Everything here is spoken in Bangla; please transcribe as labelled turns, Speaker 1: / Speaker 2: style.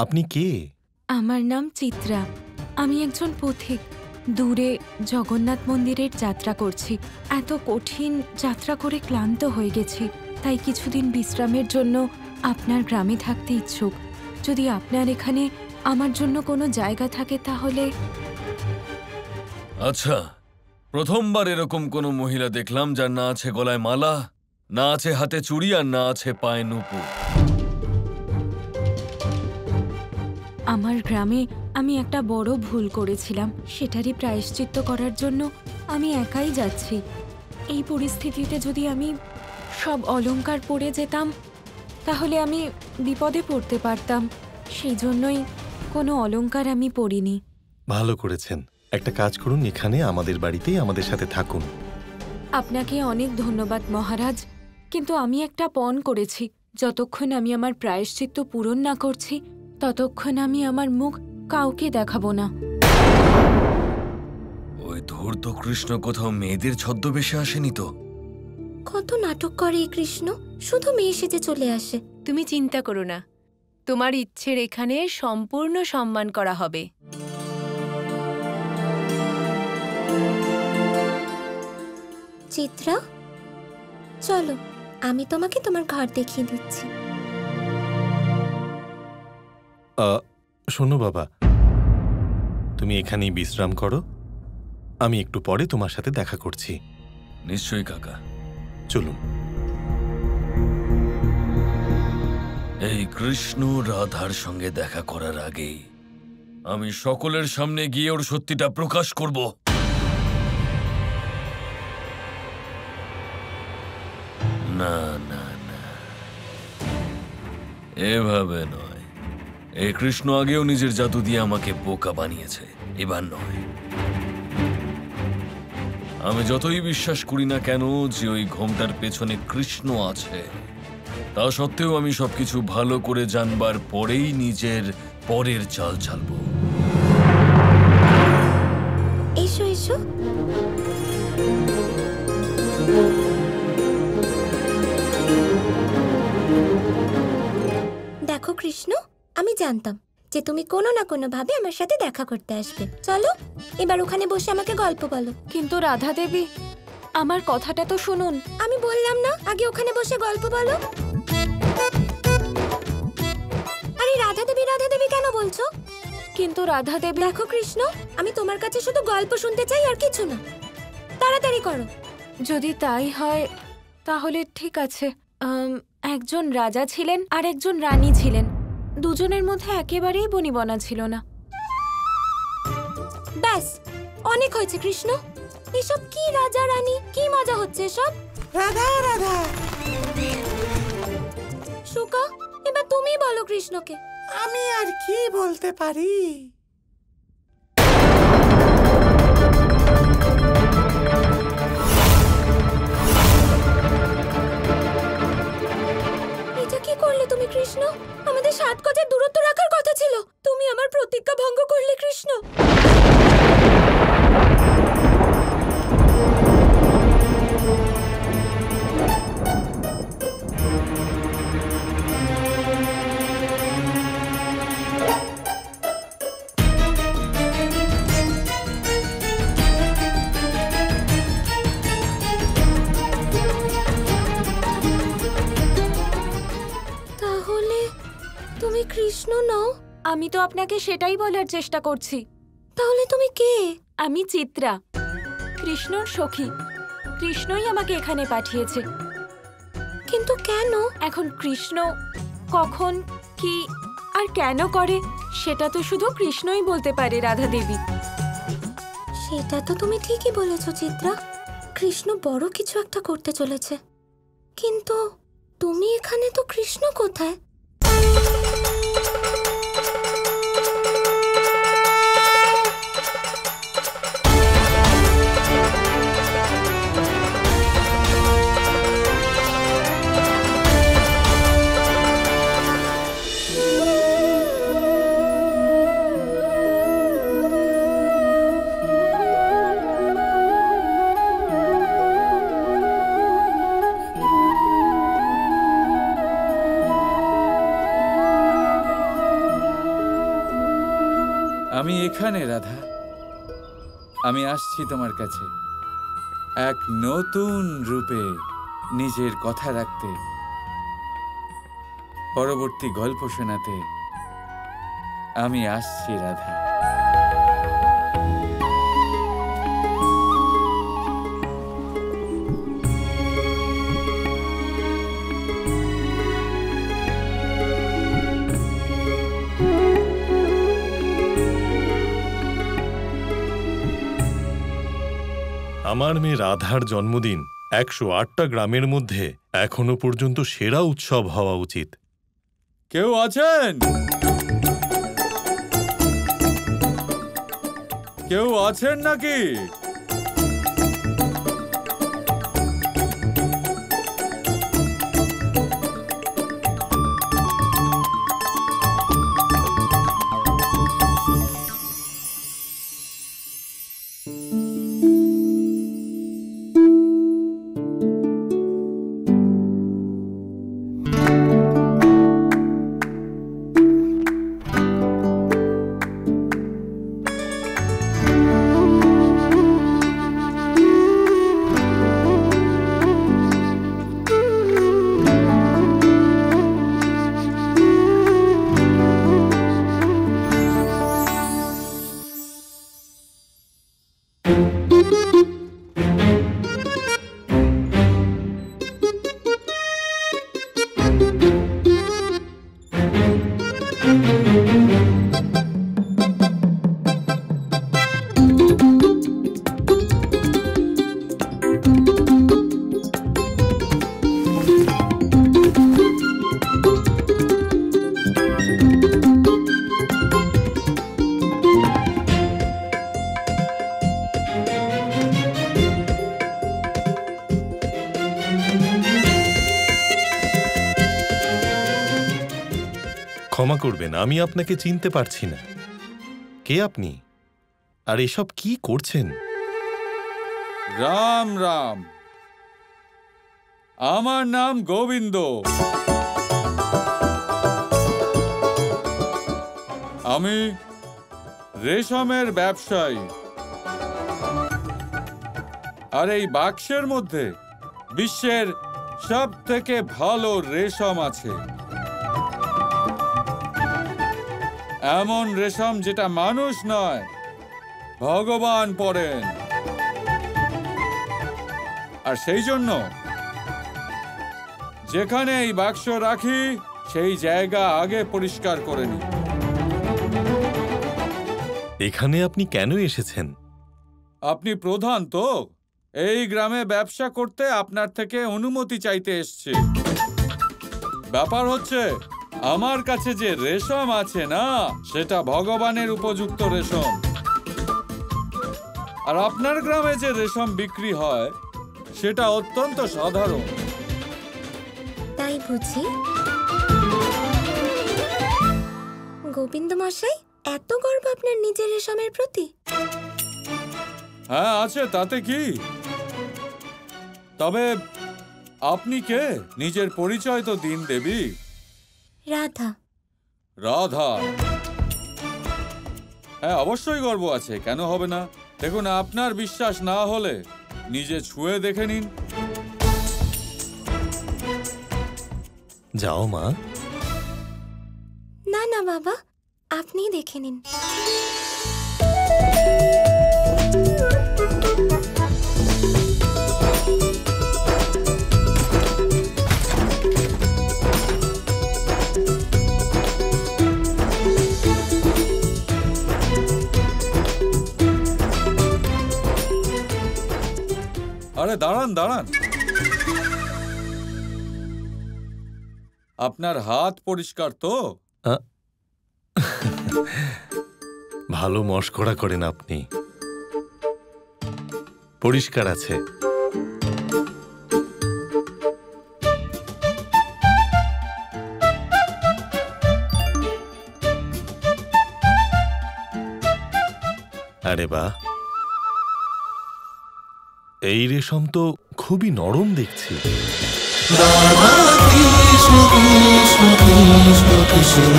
Speaker 1: আপনি কে?
Speaker 2: আমার নাম চিত্রা। আমি একজন পথিক। দূরে জগন্নাথ মন্দিরের যাত্রা করছি। এত কঠিন যাত্রা করে ক্লান্ত হয়ে গেছি, তাই কিছুদিন বিশ্রামের জন্য আপনার গ্রামে থাকতে ইচ্ছুক। যদি আপনার এখানে আমার জন্য কোনো জায়গা থাকে তাহলে।
Speaker 3: আচ্ছা, প্রথমবার এরকম কোনো মহিলা দেখলাম যার না আছে গলায় মালা, না আছে হাতে চুড়ি, আর না আছে পায়ে নূপুর।
Speaker 2: আমার গ্রামে আমি একটা বড় ভুল করেছিলাম, সেটারই প্রায়শ্চিত্ত করার জন্য আমি একাই যাচ্ছি। এই পরিস্থিতিতে যদি আমি সব অলংকার পরে যেতাম তাহলে আমি বিপদে পড়তে পারতাম। সেই জন্যই কোনো অলংকার আমি পরিনি।
Speaker 1: ভালো করেছেন। একটা কাজ করুন, এখানে আমাদের বাড়িতেই আমাদের সাথে থাকুন।
Speaker 2: আপনাকে অনেক ধন্যবাদ মহারাজ, কিন্তু আমি একটা পণ করেছি। যতক্ষণ আমি আমার প্রায়শ্চিত্ত পূরণ না করছি ততক্ষণ আমি আমার মুখ কাউকে দেখাবো না।
Speaker 3: ওই ধূর্ত কৃষ্ণ কোথাও মেয়েদের ছদ্মবেশে আসেনি তো?
Speaker 4: কত নাটক করে এই কৃষ্ণ, শুধু মেয়ে সেজে চলে আসে।
Speaker 5: তুমি চিন্তা করো না, তোমার ইচ্ছের এখানে সম্পূর্ণ সম্মান করা হবে।
Speaker 4: চিত্রা, চলো আমি তোমাকে তোমার ঘর দেখিয়ে দিচ্ছি।
Speaker 1: শোনো বাবা, তুমি এখানেই বিশ্রাম করো, আমি একটু পরে তোমার সাথে দেখা করছি।
Speaker 3: নিশ্চয়ই কাকা।
Speaker 1: চলুন।
Speaker 3: এই কৃষ্ণ রাধার সঙ্গে দেখা করার আগেই আমি সকলের সামনে গিয়ে ওর সত্যিটা প্রকাশ করব। না না না, এভাবে নয়। এই কৃষ্ণ আগেও নিজের জাদু দিয়ে আমাকে বোকা বানিয়েছে, এবার নয়। আমি যতই বিশ্বাস করি না কেন যে ওই ঘোমটার পেছনে কৃষ্ণ আছে, তা সত্ত্বেও আমি সবকিছু ভালো করে জানবার পরেই নিজের পরের চাল চালবো।
Speaker 4: এসো এসো। দেখো কৃষ্ণ, আমি জানতাম যে তুমি কোনো না কোনো ভাবে আমার সাথে দেখা করতে আসবে। চলো এবার ওখানে বসে আমাকে গল্প বলো।
Speaker 2: কিন্তু রাধা দেবী, আমার কথাটা তো শুনুন।
Speaker 4: আমি বললাম না আগে ওখানে বসে গল্প বলো। আরে রাধা দেবী কেন বলছো?
Speaker 2: কিন্তু রাধা দেবী।
Speaker 4: দেখো কৃষ্ণ, আমি তোমার কাছে শুধু গল্প শুনতে চাই, আর কিছু না। তাড়াতাড়ি করো।
Speaker 2: যদি তাই হয় তাহলে ঠিক আছে। একজন রাজা ছিলেন আর একজন রানী ছিলেন। দুজনের মধ্যে একেবারেই বনিবনা ছিল না।
Speaker 4: ব্যাস, অনেক হয়েছে কৃষ্ণ। এসব কি রাজা রানী, কি মজা হচ্ছে এসব?
Speaker 6: রাধা রাধা।
Speaker 4: শুকা, এবার তুমি বলো কৃষ্ণকে।
Speaker 6: আমি আর কি বলতে পারি?
Speaker 4: এটা কি করলে তুমি কৃষ্ণ? আমাদের 7 গজের দূরত্ব রাখার কথা ছিল। তুমি আমার প্রতিজ্ঞা ভঙ্গ করলে কৃষ্ণ। তাহলে তুমি কৃষ্ণ নও?
Speaker 2: আমি তো আপনাকে সেটাই বলার চেষ্টা করছি।
Speaker 4: তাহলে তুমি কে?
Speaker 2: আমি চিত্রা, কৃষ্ণর সখী। কৃষ্ণই আমাকে এখানে পাঠিয়েছে।
Speaker 4: কিন্তু কেন?
Speaker 2: এখন কৃষ্ণ কখন, কি আর কেন করে সেটা তো শুধু কৃষ্ণই বলতে পারে রাধা দেবী।
Speaker 4: সেটা তো তুমি ঠিকই বলেছ চিত্রা। কৃষ্ণ বড় কিছু একটা করতে চলেছে, কিন্তু তুমি এখানে তো কৃষ্ণ কোথায়?
Speaker 7: আমি এখানে রাধা। আমি আসছি তোমার কাছে এক নতুন রূপে নিজের কথা রাখতে, পরবর্তী গল্প শোনাতে আমি আসছি রাধা।
Speaker 1: আমার মেয়ে রাধার জন্মদিন 108টা গ্রামের মধ্যে এখনো পর্যন্ত সেরা উৎসব হওয়া উচিত।
Speaker 7: কেউ আছেন? কেউ আছেন নাকি?
Speaker 1: ক্ষমা করবেন, আমি আপনাকে চিনতে পারছি না। কে আপনি আর এসব কি করছেন?
Speaker 7: রাম রাম, আমার নাম গোবিন্দ। আমি রেশমের ব্যবসায়ী। আর এই বাক্সের মধ্যে বিশ্বের সব থেকে ভালো রেশম আছে। এমন রেশম যেটা মানুষ নয়, ভগবান পড়েন। আর সেই জন্য যেখানে এই বাক্স রাখি সেই জায়গা আগে পরিষ্কার করে নিই।
Speaker 1: এখানে আপনি কেন এসেছেন?
Speaker 7: আপনি প্রধান তো, এই গ্রামে ব্যবসা করতে আপনার থেকে অনুমতি চাইতে এসেছি। ব্যাপার হচ্ছে, আমার কাছে যে রেশম আছে না, সেটা ভগবানের উপযুক্ত রেশম। আর আপনার গ্রামে যে রেশম বিক্রি হয় সেটা অত্যন্ত সাধারণ।
Speaker 4: তাই বুঝি? গোবিন্দ মশাই, এত গর্ব আপনার নিজের রেশমের প্রতি?
Speaker 7: হ্যাঁ আছে, তাতে কি? তবে আপনি কে? নিজের পরিচয় তো দিন দেবী।
Speaker 4: রাধা।
Speaker 7: রাধা? হ্যাঁ অবশ্যই গর্ব আছে, কেন হবে না? দেখুন, আপনার বিশ্বাস না হলে নিজে ছুঁয়ে দেখে নিন।
Speaker 1: যাও মা।
Speaker 4: না না বাবা, আপনি দেখে নিন।
Speaker 7: আরে দাঁড়ান দাঁড়ান, আপনার হাত পরিষ্কার তো?
Speaker 1: ভালো মশকরা করেন আপনি। পরিষ্কার আছে। আরে বাহ, এই রেশম তো খুবই নরম দেখছি।
Speaker 8: রাধা কৃষ্ণ কৃষ্ণ কৃষ্ণ কৃষ্ণ